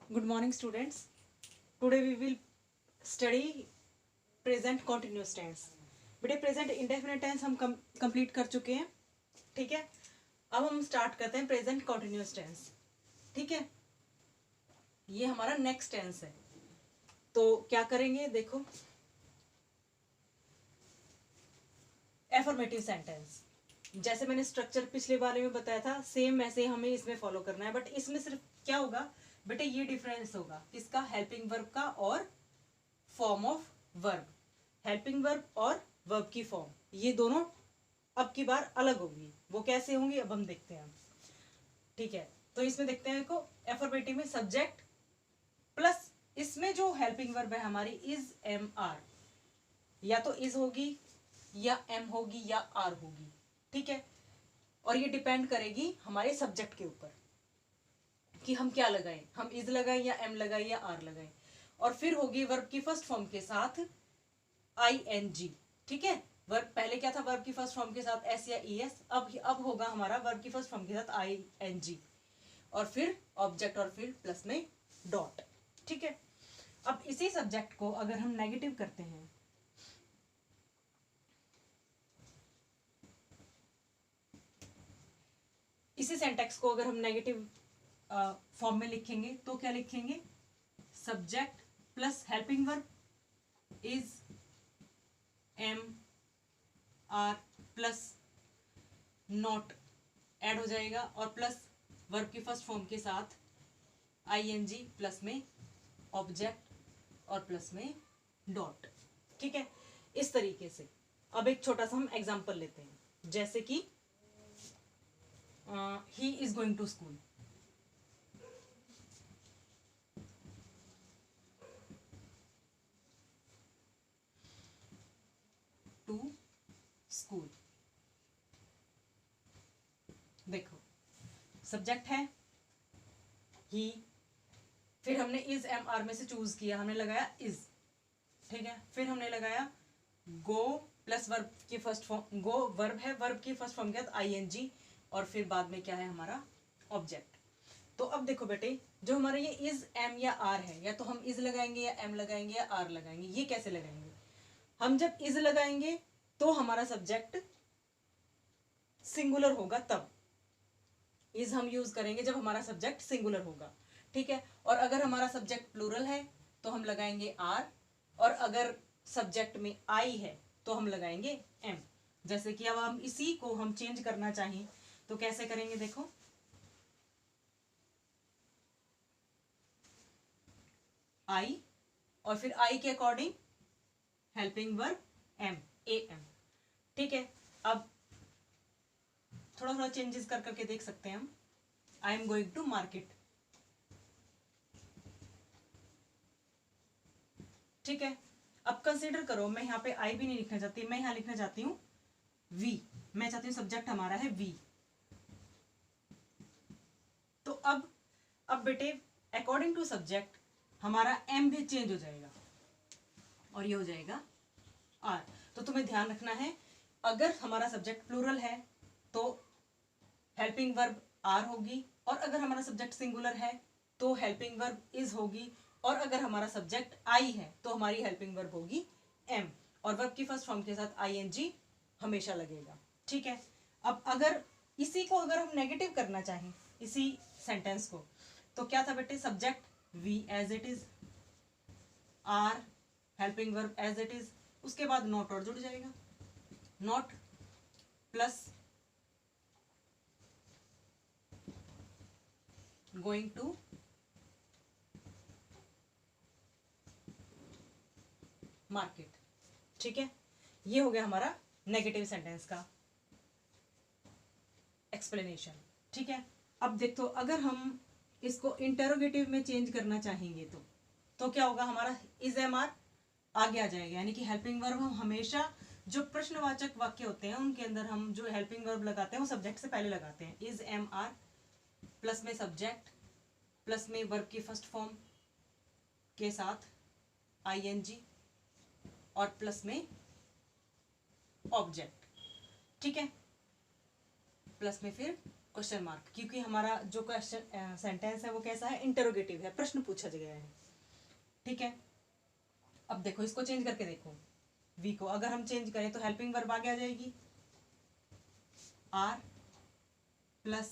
Good morning, students. Today we will study present continuous tense. बेटे present indefinite tense हम complete कर चुके हैं, ठीक है। अब हम स्टार्ट करते हैं प्रेजेंट कॉन्टिन्यूस टेंस, ठीक है। ये हमारा नेक्स्ट टेंस है। तो क्या करेंगे, देखो, एफर्मेटिव सेंटेंस। जैसे मैंने स्ट्रक्चर पिछले बारे में बताया था, सेम वैसे हमें इसमें फॉलो करना है। बट इसमें सिर्फ क्या होगा बेटे, ये डिफरेंस होगा किसका, हेल्पिंग वर्ब का और form of verb. Helping verb और वर्ब की फॉर्म, ये दोनों अब की बार अलग होगी। वो कैसे होंगी अब हम देखते हैं, ठीक है। तो इसमें देखते हैं, देखो, एफर्मेटिव में सब्जेक्ट प्लस इसमें जो हेल्पिंग वर्ब है हमारी इज एम आर, या तो इज होगी या एम होगी या आर होगी, ठीक है। और ये डिपेंड करेगी हमारे सब्जेक्ट के ऊपर कि हम क्या लगाएं, हम इज लगाएं या एम लगाएं या आर लगाएं। और फिर होगी वर्ब की फर्स्ट फॉर्म के साथ आई एन जी, ठीक है। वर्ब पहले क्या था, वर्ब की फर्स्ट फॉर्म के साथ एस या ई एस, अब होगा हमारा वर्ब की फर्स्ट फॉर्म के साथ आई एन जी, और फिर ऑब्जेक्ट, और फिर प्लस में डॉट, ठीक है। अब इसी सब्जेक्ट को अगर हम नेगेटिव करते हैं, इसी सेंटेक्स को अगर हम नेगेटिव फॉर्म में लिखेंगे तो क्या लिखेंगे, subject plus helping verb is am are plus not add हो जाएगा, और प्लस वर्ब की फर्स्ट फॉर्म के साथ आई एन जी प्लस में ऑब्जेक्ट और प्लस में डॉट, ठीक है। इस तरीके से अब एक छोटा सा हम एग्जांपल लेते हैं, जैसे कि he is going to school. To school, देखो सब्जेक्ट है ही, फिर हमने इज एम आर में से चूज किया, हमने लगाया इज, ठीक है। फिर हमने लगाया गो प्लस वर्ब की फर्स्ट फॉर्म, गो वर्ब है, वर्ब की फर्स्ट फॉर्म के साथ आई एन जी, और फिर बाद में क्या है हमारा ऑब्जेक्ट। तो अब देखो बेटे, जो हमारा ये इज एम या आर है, या तो हम इज लगाएंगे या एम लगाएंगे या आर लगाएंगे। ये कैसे लगाएंगे, हम जब इज लगाएंगे तो हमारा सब्जेक्ट सिंगुलर होगा, तब इज हम यूज करेंगे जब हमारा सब्जेक्ट सिंगुलर होगा, ठीक है। और अगर हमारा सब्जेक्ट प्लूरल है तो हम लगाएंगे आर, और अगर सब्जेक्ट में आई है तो हम लगाएंगे एम। जैसे कि अब हम इसी को हम चेंज करना चाहें तो कैसे करेंगे, देखो, आई और फिर आई के according helping verb am, A M, ठीक है। अब थोड़ा थोड़ा चेंजेस कर करके देख सकते हैं हम। I am going to market, ठीक है। अब कंसीडर करो, मैं यहाँ पे आई भी नहीं लिखना चाहती, मैं यहाँ लिखना चाहती हूँ वी। मैं चाहती हूँ सब्जेक्ट हमारा है वी। तो अब बेटे अकॉर्डिंग टू सब्जेक्ट हमारा एम भी चेंज हो जाएगा और ये हो जाएगा आर। तो तुम्हें ध्यान रखना है, अगर हमारा सब्जेक्ट प्लूरल है तो हेल्पिंग वर्ब आर होगी, और अगर हमारा सब्जेक्ट सिंगुलर है तो हेल्पिंग वर्ब इज होगी, और अगर हमारा सब्जेक्ट आई है तो हमारी हेल्पिंग वर्ब होगी एम, और वर्ब की फर्स्ट फॉर्म के साथ आई एन जी हमेशा लगेगा, ठीक है। अब अगर इसी को अगर हम नेगेटिव करना चाहें, इसी सेंटेंस को, तो क्या था बेटे, subject we as it is, are helping verb as it is, उसके बाद नॉट और जुड़ जाएगा, not plus going to market, ठीक है। ये हो गया हमारा नेगेटिव सेंटेंस का एक्सप्लेनेशन, ठीक है। अब देखो, अगर हम इसको इंटेरोगेटिव में चेंज करना चाहेंगे तो क्या होगा, हमारा इज एम आर आगे आ जाएगा, यानी कि हेल्पिंग वर्ब हम हमेशा जो प्रश्नवाचक वाक्य होते हैं उनके अंदर हम जो हेल्पिंग वर्ब लगाते हैं वो सब्जेक्ट से पहले लगाते हैं। इज एम आर प्लस में सब्जेक्ट प्लस में वर्ब की फर्स्ट फॉर्म के साथ आई एन जी और प्लस में ऑब्जेक्ट, ठीक है, प्लस में फिर क्वेश्चन मार्क, क्योंकि हमारा जो क्वेश्चन सेंटेंस है वो कैसा है, इंटरोगेटिव है, प्रश्न पूछा गया है। ठीक है, अब देखो इसको चेंज करके देखो, वी को अगर हम चेंज करें तो हेल्पिंग वर्ब आगे आ जाएगी, are plus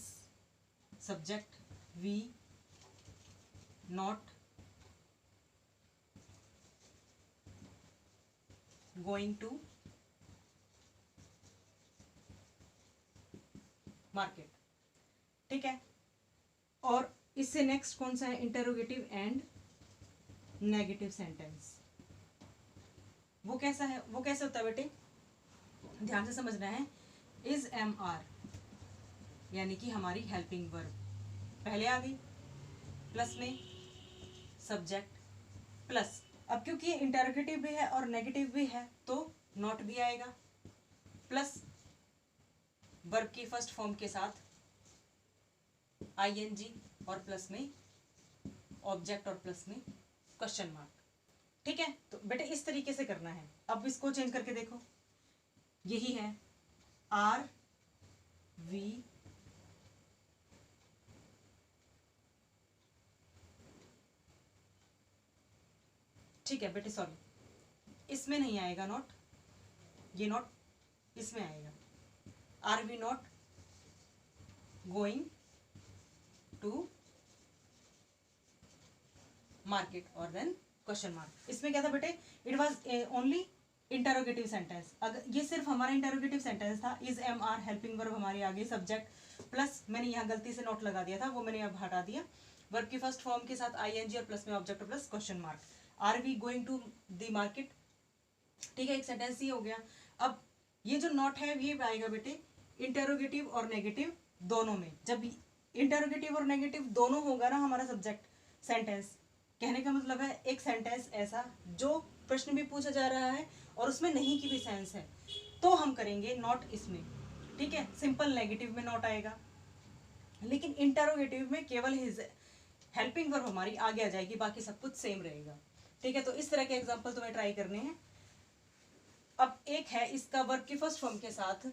subject we not going to market. ठीक है, और इससे नेक्स्ट कौन सा है, इंटरोगेटिव एंड नेगेटिव सेंटेंस। वो कैसा है, वो कैसे होता है बेटे, ध्यान से समझना है। इज एम आर यानी कि हमारी हेल्पिंग वर्ब पहले आ गई, प्लस में सब्जेक्ट प्लस, अब क्योंकि ये इंटरोगेटिव भी है और नेगेटिव भी है तो नॉट भी आएगा, प्लस वर्ब की फर्स्ट फॉर्म के साथ आईएनजी और प्लस में ऑब्जेक्ट और प्लस में क्वेश्चन मार्क। ठीक है, तो बेटे इस तरीके से करना है। अब इसको चेंज करके देखो, यही है आर वी ठीक है बेटे, सॉरी इसमें नहीं आएगा नॉट, ये नॉट इसमें आएगा, are we not going to market और देन क्वेश्चन मार्क। इसमें क्या था बेटे, it was only interrogative sentence, अगर ये सिर्फ हमारा इंटरोगेटिव सेंटेंस था। Is am are helping verb हमारी आ गई, सब्जेक्ट प्लस मैंने यहाँ गलती से नोट लगा दिया था, वो मैंने अब हटा दिया, वर्ब की फर्स्ट फॉर्म के साथ आईएनजी और प्लस में object plus question mark, are we going to the market. ठीक है, एक सेंटेंस ही हो गया। अब ये जो नॉट है ये आएगा बेटे इंटरोगेटिव और नेगेटिव दोनों में। जब इंटरोगेटिव और नेगेटिव दोनों होगा ना हमारा सब्जेक्ट सेंटेंस, कहने का मतलब है एक सेंटेंस ऐसा जो प्रश्न भी पूछा जा रहा है और उसमें नहीं की भी सेंस है, तो हम करेंगे नॉट इसमें। ठीक है, सिंपल नेगेटिव में नॉट आएगा, लेकिन इंटरोगेटिव में केवल हिज हेल्पिंग वर्ब हमारी आगे आ जाएगी, बाकी सब कुछ सेम रहेगा। ठीक है, तो इस तरह के एग्जाम्पल तुम्हें ट्राई करने हैं। अब एक है इसका वर्ब की फर्स्ट फॉर्म के साथ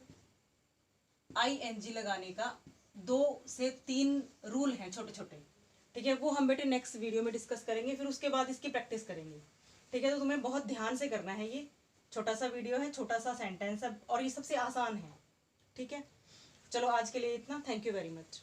आईएनजी लगाने का 2 से 3 रूल हैं छोटे छोटे। ठीक है, वो हम बेटे नेक्स्ट वीडियो में डिस्कस करेंगे, फिर उसके बाद इसकी प्रैक्टिस करेंगे। ठीक है, तो तुम्हें बहुत ध्यान से करना है, ये छोटा सा वीडियो है, छोटा सा सेंटेंस है और ये सबसे आसान है। ठीक है, चलो आज के लिए इतना, थैंक यू वेरी मच।